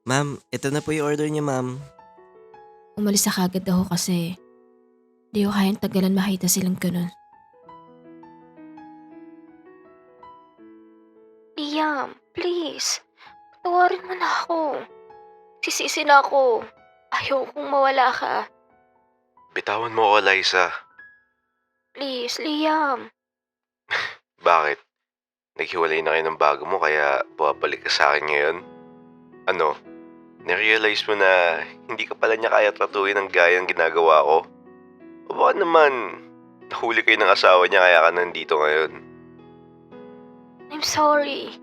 Ma'am, ito na po yung order niyo, ma'am. Umalis na kagad ako kasi di ko kayang tagalan makita silang ganun. Liam, please. Patawarin mo na ako. Sisisi na ako. Ayaw kong mawala ka. Bitawan mo ako, Liza. Please, Liam. Bakit? Naghiwalay na kayo ng bago mo kaya bumabalik ka sa akin ngayon? Ano? Narealize mo na hindi ka pala niya kaya tratuhin ng gayang ginagawa ko? O baka naman, nahuli kayo ng asawa niya kaya ka nandito ngayon? I'm sorry.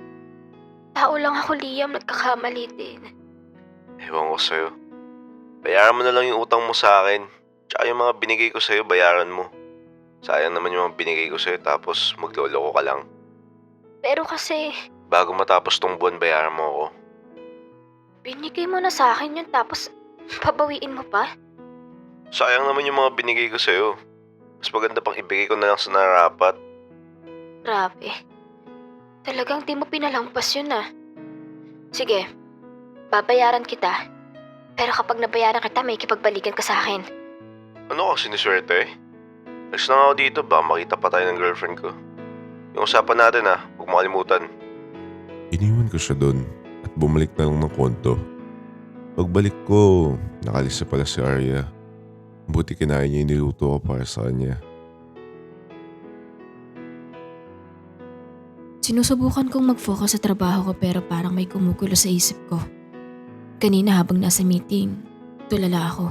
Tao lang ako, Liam. Nagkakamali din. Ewan ko sa'yo. Bayaran mo na lang yung utang mo sa akin. Tsaka yung mga binigay ko sa'yo, bayaran mo. Sayang naman yung mga binigay ko sa'yo tapos magloloko ka lang. Pero kasi, Bago matapos tong buwan, bayaran mo ako. binigay mo na sa akin yun tapos pabawiin mo pa? Sayang naman yung mga binigay ko sa'yo. Mas maganda pang ibigay ko na lang sa narapat. Grabe. Talagang di mo pinalampas yun ah. Sige, babayaran kita. Pero kapag nabayaran kita, may kipagbalikan ka sa akin. Ano ka siniswerte? Alis na nga ako dito, baka makita pa tayo ng girlfriend ko. Yung usapan natin huwag makalimutan. Iniwan ko siya doon at bumalik na lang ng konto. Pagbalik ko, nakalis na pala si Arya. Buti kinain niya yung niluto ko para sa kanya. Sinusubukan kong mag-focus sa trabaho ko pero parang may kumukulo sa isip ko. Kanina habang nasa meeting, tulala ako.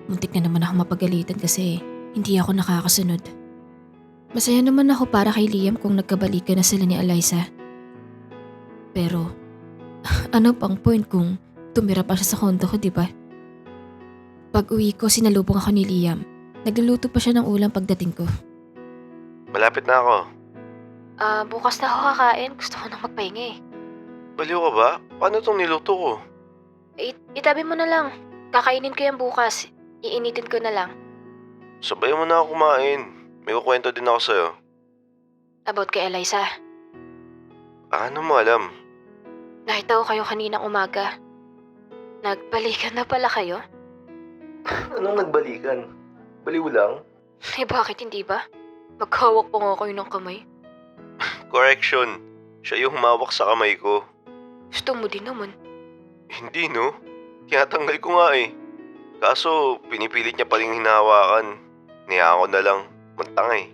Muntik na naman ako mapagalitan kasi hindi ako nakakasunod. Masaya naman ako para kay Liam kung nagkabalikan na sila ni Eliza. Pero, ano pang point kung tumira pa siya sa kondo ko, di ba? Pag uwi ko, sinalubong ako ni Liam. Nagluluto pa siya ng ulam pagdating ko. Malapit na ako. Bukas na ako kakain. Gusto ko nang magpahinga eh. Baliw ka ba? Paano tong niluto ko? Itabi mo na lang. Kakainin ko yan bukas. Iinitin ko na lang. Sabay mo na ako kumain. May kukwento din ako sa'yo. About kay Eliza. Paano mo alam? Nakita ko kayo kaninang umaga. Nagbalikan na pala kayo? Anong nagbalikan? Baliw lang? Eh bakit hindi ba? Maghawak pa nga kayo ng kamay. Correction. Siya yung humawak sa kamay ko. Gusto mo din naman. Hindi no? Tinatanggal ko nga eh. Kaso pinipilit niya pa rin hinahawakan. Niya ako na lang. Mantanga eh.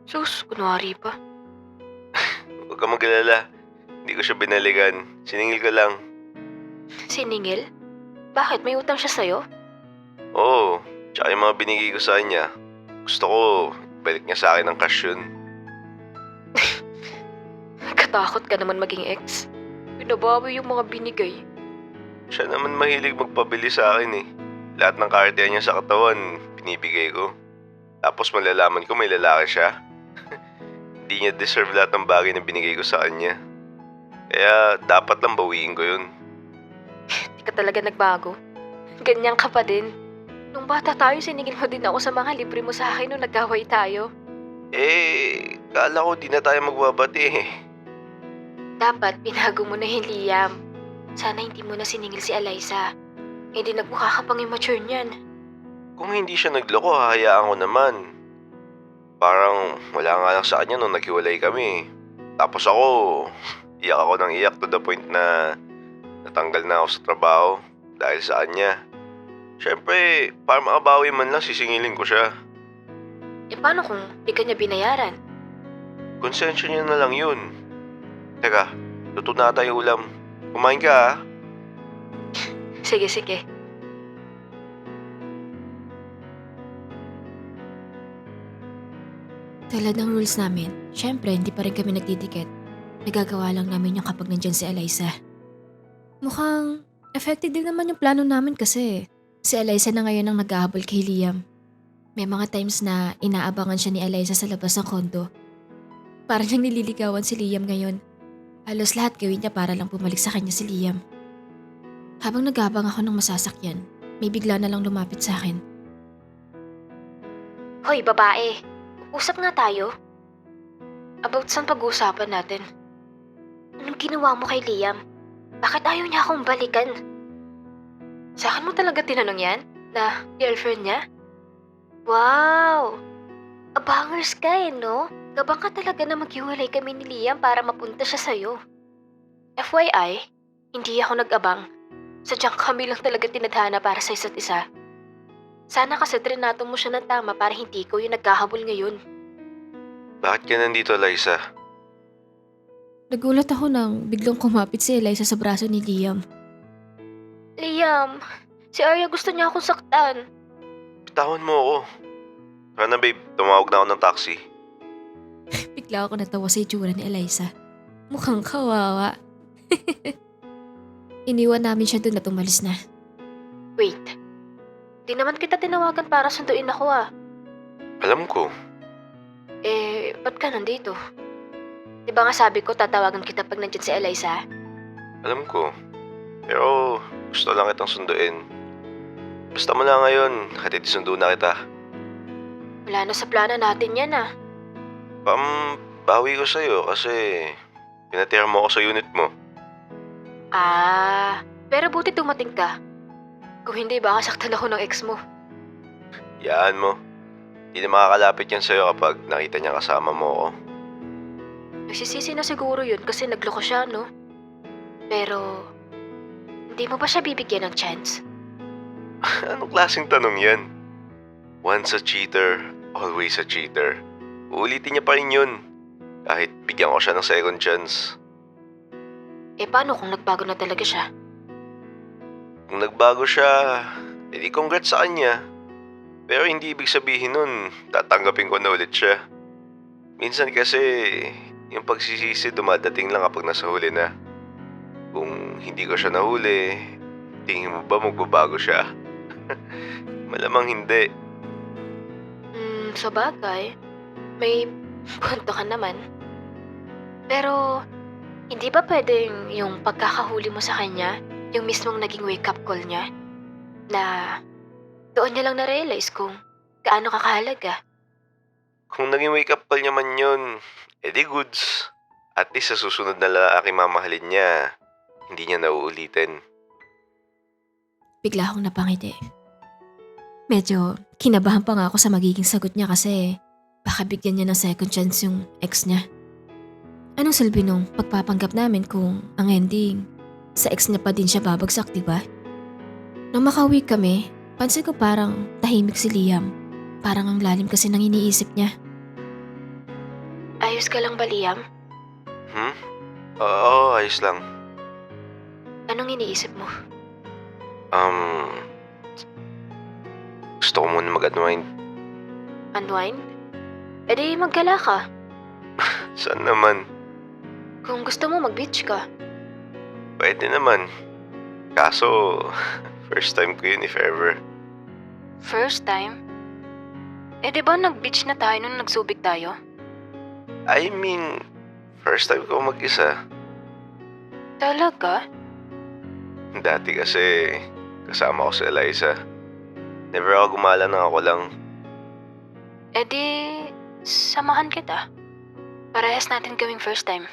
Sus, kunwari pa. Huwag ka mag-alala. Hindi ko siya binalikan. Siningil ko lang. Siningil? Bakit? May utang siya sa'yo? Oo. Tsaka yung mga binigay ko sa kanya. Gusto ko balik niya sa akin ng cash yun. Katakot ka naman maging ex. Binabawi yung mga binigay. Siya naman mahilig magpabili sa akin eh. Lahat ng kartehan niya sa katawan, binibigay ko. Tapos malalaman ko may lalaki siya. Hindi niya deserve lahat ng bagay na binigay ko sa kanya. Kaya dapat lang bawiin ko yun. Di ka talaga nagbago. Ganyan ka pa din. Nung bata tayo, siningil mo din ako sa mga libre mo sa akin nung nag-away tayo. Kala ko di na tayo magbabati eh. Dapat pinago mo na yung Liam. Sana hindi mo na siningil si Eliza. Hindi nagmukha ka pang immature niyan. Kung hindi siya nagloko, hahayaan ko naman. Parang wala nga lang sa kanya nung naghiwalay kami. Tapos ako, iyak ako ng iyak to the point na natanggal na ako sa trabaho dahil sa kanya. Siyempre, para makabawi man lang, sisingilin ko siya. E paano kung di ka niya binayaran? Konsensya niya na lang yun. Teka, luto na tayo ulam. Kumain ka Sige, sige. Tulad ng rules namin, syempre hindi pa rin kami nagdidikit. Nagagawa lang namin yung kapag nandyan si Eliza. Mukhang effective din naman yung plano namin kasi si Eliza na ngayon ang nag-ahabol kay Liam. May mga times na inaabangan siya ni Eliza sa labas ng kondo. Parang niyang nililigawan si Liam ngayon. Halos lahat gawin niya para lang bumalik sa kanya si Liam. Habang nag-aabang ako ng masasakyan, may bigla na lang lumapit sa akin. Hoy, babae. Usap nga tayo. About saan pag-uusapan natin? Anong ginawa mo kay Liam? Bakit ayaw niya akong balikan? Sa akin mo talaga tinanong yan? Na girlfriend niya? Wow! Abangers ka eh, no? Gabang ka talaga na maghiwalay kami ni Liam para mapunta siya sa'yo. FYI, hindi ako nag-abang. Sadyang kami lang talaga tinadhana para sa isa't isa. Sana kasi trinato mo siya ng tama para hindi ko yung nagkahabol ngayon. Bakit ka nandito, Liza? Nagulat ako nang biglang kumapit si Eliza sa braso ni Liam. Liam, si Arya gusto niya akong saktan. Bitawan mo ako. Tara na babe, tumawag na ako ng taxi. Bigla ako natawa sa itsura ni Eliza. Mukhang kawawa. Iniwan namin siya doon at umalis na. Wait, di naman kita tinawagan para sunduin ako ah. Alam ko. Ba't ka nandito? Di ba nga sabi ko tatawagan kita pag nandyan si Eliza? Alam ko. Pero gusto lang kitang sunduin. Basta mo lang ngayon, hatid sundo na kita. Wala na sa plano natin yan ah. Bawi ko sa'yo kasi pinatira mo ako sa unit mo. Pero buti dumating ka. Kung hindi baka saktan ako ng ex mo. Yaan mo. Hindi na makakalapit yan sa'yo kapag nakita niya kasama mo ako. Nagsisisi na siguro yun kasi nagloko siya, no? Pero, hindi mo ba siya bibigyan ng chance? Anong klaseng tanong yan? Once a cheater, always a cheater. Uulitin niya pa rin yun. Kahit bigyan ko siya ng second chance. Paano kung nagbago na talaga siya? Kung nagbago siya, edi congrats sa kanya. Pero hindi ibig sabihin nun, tatanggapin ko na ulit siya. Minsan kasi, yung pagsisisi dumadating lang kapag nasa huli na. Kung hindi ko siya nahuli, tingin mo ba magbabago siya? Malamang hindi. Sa bagay, may punto ka naman. Pero, hindi ba pwedeng yung pagkakahuli mo sa kanya, yung mismong naging wake-up call niya? Na doon niya lang na-realize kung gaano kakahalaga. Kung naging wake-up call niya man yun, edi goods. At least sa susunod na lalaki mamahalin niya, hindi niya nauulitin. Bigla akong napangiti. Medyo kinabahan pa nga ako sa magiging sagot niya kasi baka bigyan niya ng second chance yung ex niya. Anong silbi nung pagpapanggap namin kung ang ending, sa ex niya pa din siya babagsak, diba? Nung makauwi kami, pansin ko parang tahimik si Liam. Parang ang lalim kasi nang iniisip niya. Ayos ka lang ba, Liam? Oo, ayos lang. Anong iniisip mo? Gusto ko muna mag-unwind. Unwind? Di maggala ka. Saan naman? Kung gusto mo, mag-beach ka. Pwede naman. Kaso, first time ko yun if ever. First time? Di ba nag-beach na tayo nung nagsubik tayo? I mean, first time ko mag-isa. Talaga? Dati kasi, kasama ko si Eliza. Never ako gumala nang ako lang. Di, samahan kita. Parehas natin gawing first time.